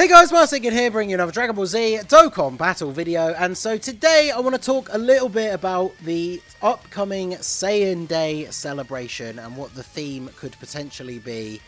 guys, Saga here, bringing you another Dragon Ball Z Dokkan battle video, and so today I want to talk a little bit about the upcoming Saiyan Day celebration and what the theme could potentially be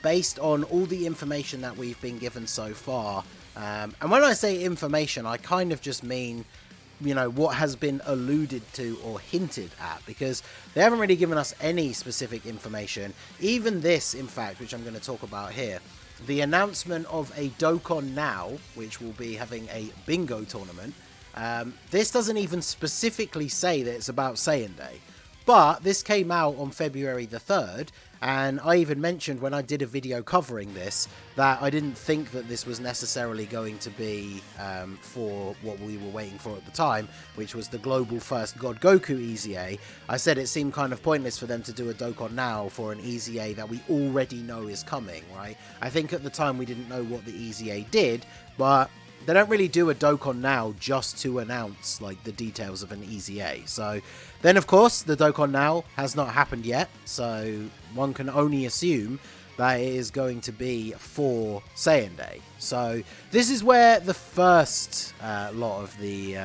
based on all the information that we've been given so far. And when I say information, I kind of just mean, you know, what has been alluded to or hinted at, because they haven't really given us any specific information. Even this, in fact, which I'm going to talk about here, the announcement of a Dokkan Now, which will be having a bingo tournament. This doesn't even specifically say that it's about Saiyan Day, but this came out on February the 3rd, and I even mentioned when I did a video covering this that I didn't think that this was necessarily going to be for what we were waiting for at the time, which was the global first God Goku EZA. I said it seemed kind of pointless for them to do a Dokkan Now for an EZA that we already know is coming, right? I think at the time we didn't know what the EZA did, but they don't really do a Dokkan Now just to announce like the details of an EZA. So then, of course, the Dokkan Now has not happened yet, so one can only assume that it is going to be for Saiyan Day. So this is where the first lot of the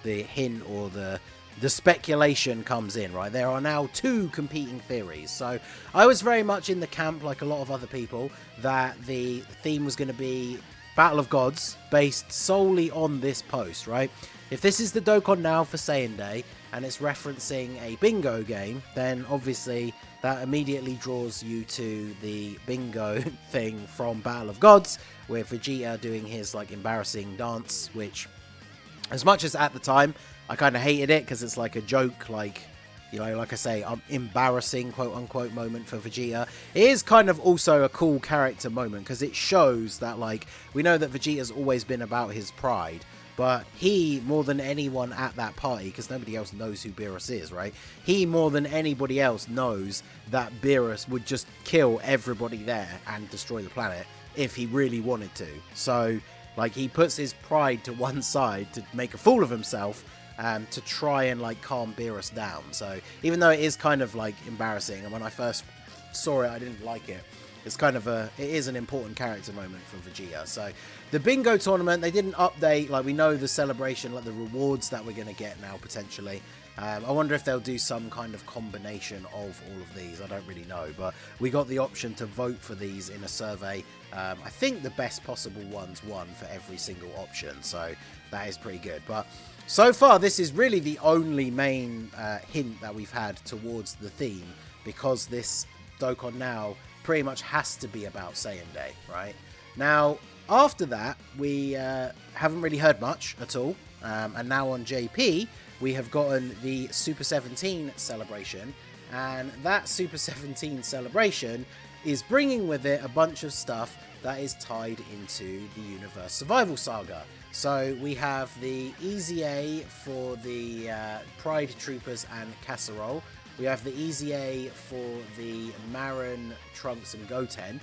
hint or the speculation comes in, right? There are now two competing theories. So I was very much in the camp, like a lot of other people, that the theme was going to be Battle of Gods, based solely on this post, right? If this is the Dokkan Now for Saiyan Day, and it's referencing a bingo game, then obviously that immediately draws you to the bingo thing from Battle of Gods, with Vegeta doing his like embarrassing dance, which, as much as at the time I kind of hated it because it's like a joke, like, you know, like I say, embarrassing quote-unquote moment for Vegeta. It is kind of also a cool character moment because it shows that, like, we know that Vegeta's always been about his pride, but he, more than anyone at that party, because nobody else knows who Beerus is, right? He, more than anybody else, knows that Beerus would just kill everybody there and destroy the planet if he really wanted to. So, like, he puts his pride to one side to make a fool of himself, to try and like calm Beerus down. So even though it is kind of like embarrassing, and when I first saw it I didn't like it, it's kind of it is an important character moment for Vegeta. So the bingo tournament, they didn't update, like we know the celebration, like the rewards that we're going to get now potentially. I wonder if they'll do some kind of combination of all of these. I don't really know, but we got the option to vote for these in a survey. I think the best possible ones won for every single option, so that is pretty good. But so far, this is really the only main hint that we've had towards the theme, because this Dokkan Now pretty much has to be about Saiyan Day, right? Now, after that, we haven't really heard much at all, and now on JP, we have gotten the Super 17 celebration, and that Super 17 celebration is bringing with it a bunch of stuff that is tied into the Universe Survival Saga. So we have the EZA for the Pride Troopers and Casserole. We have the EZA for the Marin, Trunks and Goten,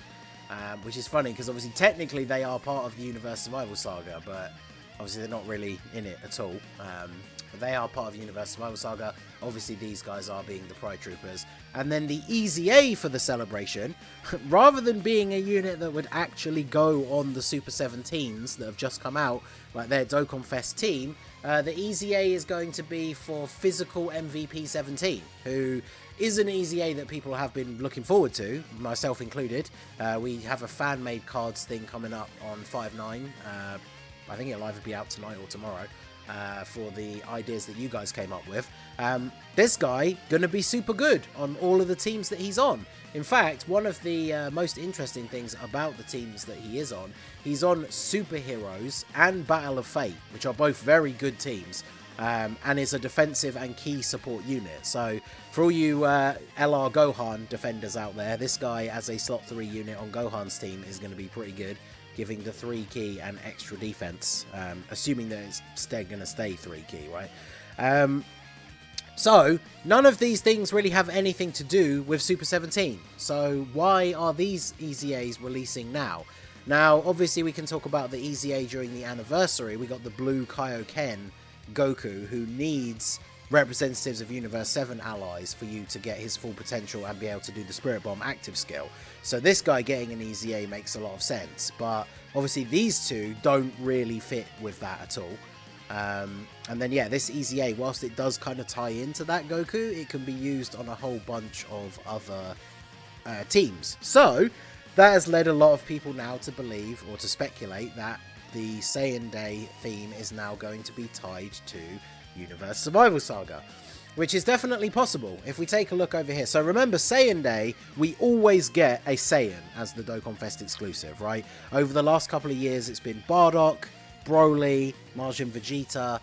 which is funny because obviously technically they are part of the Universe Survival Saga, but obviously they're not really in it at all. But they are part of the Universe Survival Saga. Obviously these guys are being the Pride Troopers. And then the EZA for the celebration, rather than being a unit that would actually go on the Super 17s that have just come out, like their Dokkan Fest team, the EZA is going to be for Physical MVP 17, who is an EZA that people have been looking forward to, myself included. We have a fan-made cards thing coming up on 5/9. I think it'll either be out tonight or tomorrow. For the ideas that you guys came up with. This guy gonna be super good on all of the teams that he's on. In fact, one of the most interesting things about the teams that he is on, he's on Superheroes and Battle of Fate, which are both very good teams, and is a defensive and key support unit. So for all you LR Gohan defenders out there, this guy as a slot 3 unit on Gohan's team is going to be pretty good, giving the 3 key and extra defense, assuming that it's going to stay 3 key, right? So none of these things really have anything to do with Super 17. So why are these EZAs releasing now? Now, obviously we can talk about the EZA during the anniversary. We got the Blue Kaioken Goku, who needs representatives of Universe 7 allies for you to get his full potential and be able to do the Spirit Bomb active skill. So this guy getting an EZA makes a lot of sense, but Obviously, these two don't really fit with that at all. And then, yeah, this EZA, whilst it does kind of tie into that Goku, it can be used on a whole bunch of other teams. So, that has led a lot of people now to believe, or to speculate, that the Saiyan Day theme is now going to be tied to Universe Survival Saga, which is definitely possible if we take a look over here. So remember, Saiyan Day, we always get a Saiyan as the Dokkan Fest exclusive, right? Over the last couple of years, it's been Bardock, Broly, Majin Vegeta.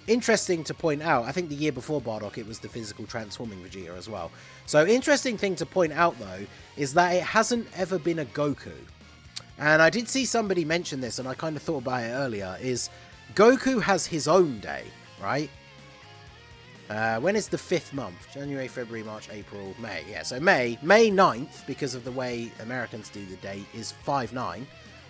Interesting to point out, I think the year before Bardock, it was the physical transforming Vegeta as well. So interesting thing to point out, though, is that it hasn't ever been a Goku. And I did see somebody mention this, and I kind of thought about it earlier, is Goku has his own day, right? When is the 5th month? January, February, March, April, May. Yeah, so May 9th, because of the way Americans do the date, is 5/9,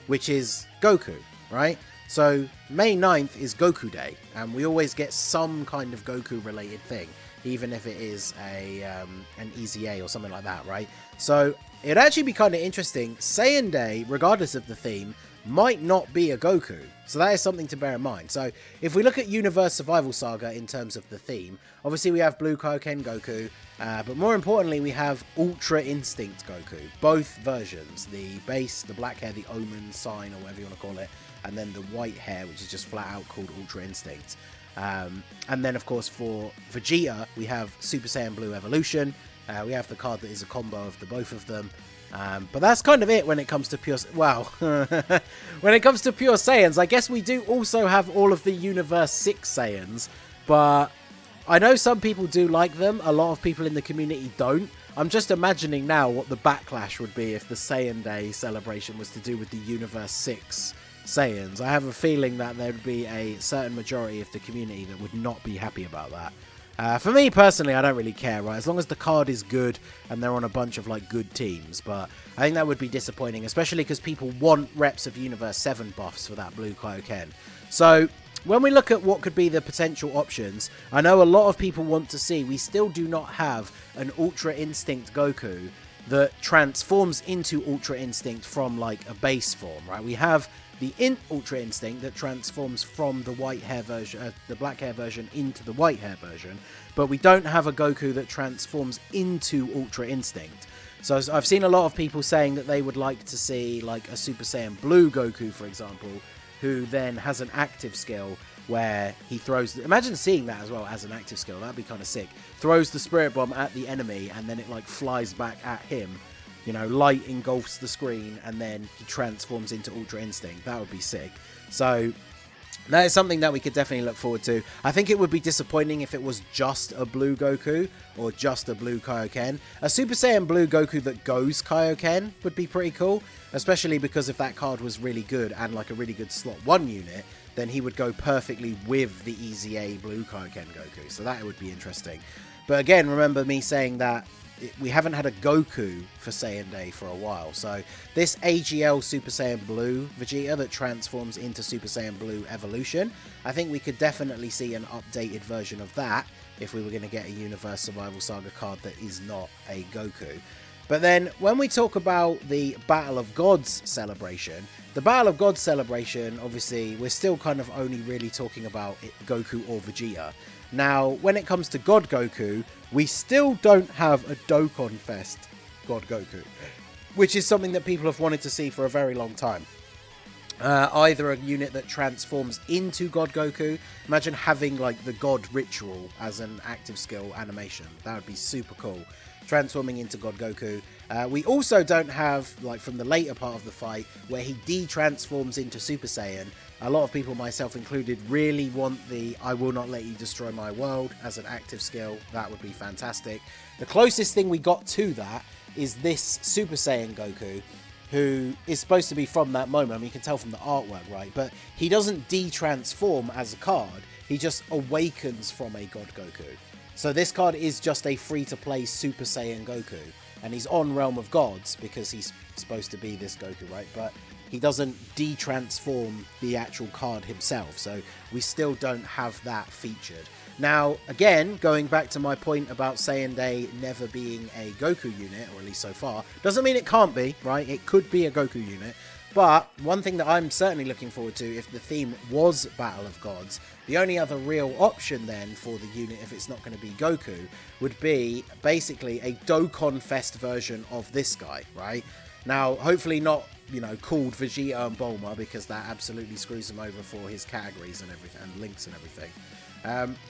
which is Goku, right? So May 9th is Goku Day, and we always get some kind of Goku-related thing, even if it is an EZA or something like that, right? So it'd actually be kind of interesting. Saiyan Day, regardless of the theme, might not be a Goku. So that is something to bear in mind. So if we look at Universe Survival Saga in terms of the theme, obviously we have Blue Kaioken Goku, but more importantly we have Ultra Instinct Goku. Both versions, the base, the black hair, the Omen sign, or whatever you want to call it, and then the white hair, which is just flat out called Ultra Instinct. And then of course for Vegeta, we have Super Saiyan Blue Evolution. We have the card that is a combo of the both of them. But that's kind of it when it comes to pure... Well, when it comes to pure Saiyans, I guess we do also have all of the Universe 6 Saiyans. But I know some people do like them. A lot of people in the community don't. I'm just imagining now what the backlash would be if the Saiyan Day celebration was to do with the Universe 6 Saiyans. I have a feeling that there would be a certain majority of the community that would not be happy about that. For me personally, I don't really care, right? As long as the card is good and they're on a bunch of like good teams. But I think that would be disappointing, especially because people want reps of Universe 7 buffs for that Blue Kaioken. So when we look at what could be the potential options, I know a lot of people want to see, we still do not have an Ultra Instinct Goku that transforms into Ultra Instinct from like a base form, right? We have the Ultra Instinct that transforms from the white hair version, the black hair version into the white hair version, but we don't have a Goku that transforms into Ultra Instinct. So I've seen a lot of people saying that they would like to see like a Super Saiyan Blue Goku, for example, who then has an active skill where he throws... Imagine seeing that as well as an active skill. That'd be kind of sick. Throws the Spirit Bomb at the enemy and then it like flies back at him. You know, light engulfs the screen and then he transforms into Ultra Instinct. That would be sick. So that is something that we could definitely look forward to. I think it would be disappointing if it was just a Blue Goku or just a Blue Kaioken. A Super Saiyan Blue Goku that goes Kaioken would be pretty cool, especially because if that card was really good and like a really good slot 1 unit, then he would go perfectly with the EZA Blue Kaioken Goku. So that would be interesting. But again, remember me saying that we haven't had a Goku for Saiyan Day for a while. So this AGL Super Saiyan Blue Vegeta that transforms into Super Saiyan Blue Evolution, I think we could definitely see an updated version of that if we were going to get a Universe Survival Saga card that is not a Goku. But then when we talk about the Battle of Gods celebration, the Battle of Gods celebration, obviously, we're still kind of only really talking about Goku or Vegeta. Now, when it comes to God Goku, we still don't have a Dokkan Fest God Goku, which is something that people have wanted to see for a very long time. Either a unit that transforms into God Goku. Imagine having like the God Ritual as an active skill animation. That would be super cool. Transforming into God Goku. We also don't have, like from the later part of the fight, where he de-transforms into Super Saiyan. A lot of people, myself included, really want the I will not let you destroy my world as an active skill. That would be fantastic. The closest thing we got to that is this Super Saiyan Goku, who is supposed to be from that moment. I mean, you can tell from the artwork, right? But he doesn't de-transform as a card. He just awakens from a God Goku. So this card is just a free-to-play Super Saiyan Goku. And he's on Realm of Gods because he's supposed to be this Goku, right? But he doesn't de-transform the actual card himself. So we still don't have that featured. Now, again, going back to my point about Saiyan Day never being a Goku unit, or at least so far, doesn't mean it can't be, right? It could be a Goku unit. But one thing that I'm certainly looking forward to, if the theme was Battle of Gods, the only other real option then for the unit, if it's not going to be Goku, would be basically a Dokkan Fest version of this guy, right? Now, hopefully not, you know, called Vegeta and Bulma, because that absolutely screws him over for his categories and everything, and links and everything.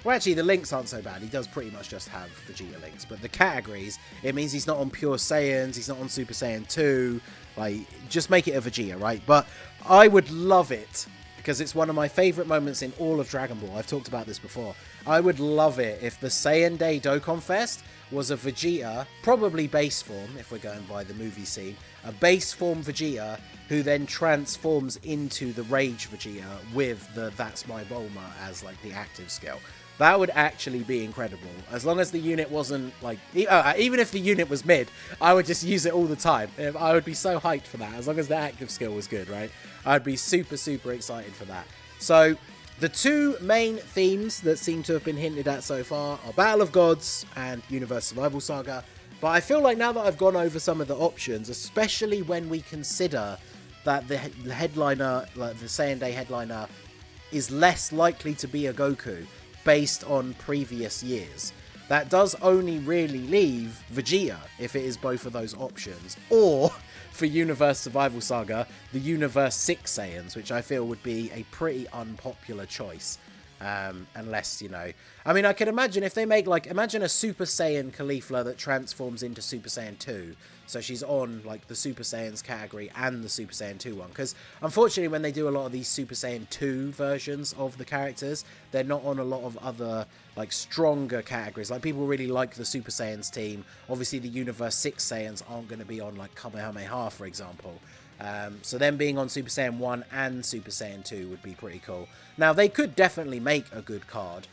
Well, actually, the links aren't so bad. He does pretty much just have Vegeta links. But the categories, it means he's not on Pure Saiyans, he's not on Super Saiyan 2. Like, just make it a Vegeta, right? But I would love it, because it's one of my favourite moments in all of Dragon Ball. I've talked about this before. I would love it if the Saiyan Day Dokkan Fest was a Vegeta, probably base form, if we're going by the movie scene, a base form Vegeta who then transforms into the Rage Vegeta with the That's My Bulma as, like, the active skill. That would actually be incredible. As long as the unit wasn't, like... even if the unit was mid, I would just use it all the time. I would be so hyped for that, as long as the active skill was good, right? I'd be super, super excited for that. So, the two main themes that seem to have been hinted at so far are Battle of Gods and Universe Survival Saga. But I feel like now that I've gone over some of the options, especially when we consider that the headliner, like the Saiyan Day headliner, is less likely to be a Goku based on previous years, that does only really leave Vegeta if it is both of those options, or for Universe Survival Saga, the Universe 6 Saiyans, which I feel would be a pretty unpopular choice. Unless, you know... I mean, I can imagine if they make, like... Imagine a Super Saiyan Caulifla that transforms into Super Saiyan 2. So she's on, like, the Super Saiyans category and the Super Saiyan 2 one. Because, unfortunately, when they do a lot of these Super Saiyan 2 versions of the characters, they're not on a lot of other, like, stronger categories. Like, people really like the Super Saiyans team. Obviously, the Universe 6 Saiyans aren't going to be on, like, Kamehameha, for example. So them being on Super Saiyan 1 and Super Saiyan 2 would be pretty cool. Now, they could definitely make a good card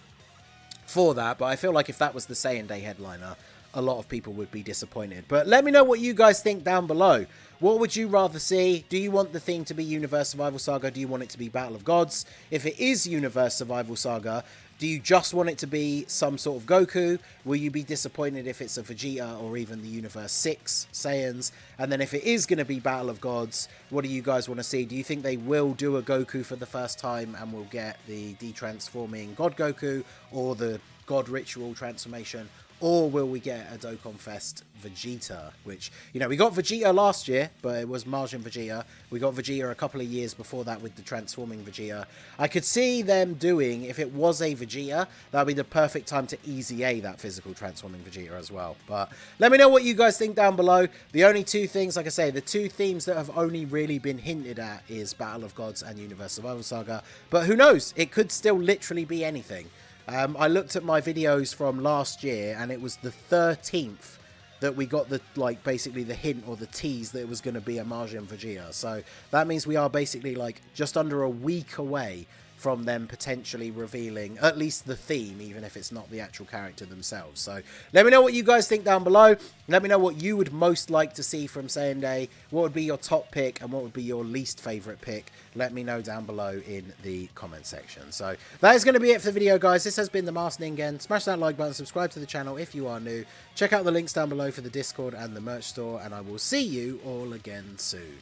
for that, but I feel like if that was the Saiyan Day headliner, a lot of people would be disappointed. But let me know what you guys think down below. What would you rather see? Do you want the theme to be Universe Survival Saga? Do you want it to be Battle of Gods? If it is Universe Survival Saga, do you just want it to be some sort of Goku? Will you be disappointed if it's a Vegeta or even the Universe 6 Saiyans? And then if it is going to be Battle of Gods, what do you guys want to see? Do you think they will do a Goku for the first time and we'll get the de-transforming God Goku or the God Ritual transformation? Or will we get a Dokkan Fest Vegeta? Which, you know, we got Vegeta last year, but it was Majin Vegeta. We got Vegeta a couple of years before that with the transforming Vegeta. I could see them doing, if it was a Vegeta, that would be the perfect time to easy A that physical transforming Vegeta as well. But let me know what you guys think down below. The only two things, like I say, the two themes that have only really been hinted at is Battle of Gods and Universe Survival Saga. But who knows? It could still literally be anything. I looked at my videos from last year, and it was the 13th that we got the, like, basically the hint or the tease that it was going to be a Majin Vegeta. So that means we are basically, like, just under a week away from them potentially revealing at least the theme, even if it's not the actual character themselves. So let me know what you guys think down below. Let me know what you would most like to see from Saiyan Day. What would be your top pick and what would be your least favourite pick? Let me know down below in the comment section. So that is going to be it for the video, guys. This has been the Masked Ningen. Smash that like button, subscribe to the channel if you are new. Check out the links down below for the Discord and the merch store, and I will see you all again soon.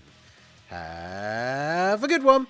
Have a good one.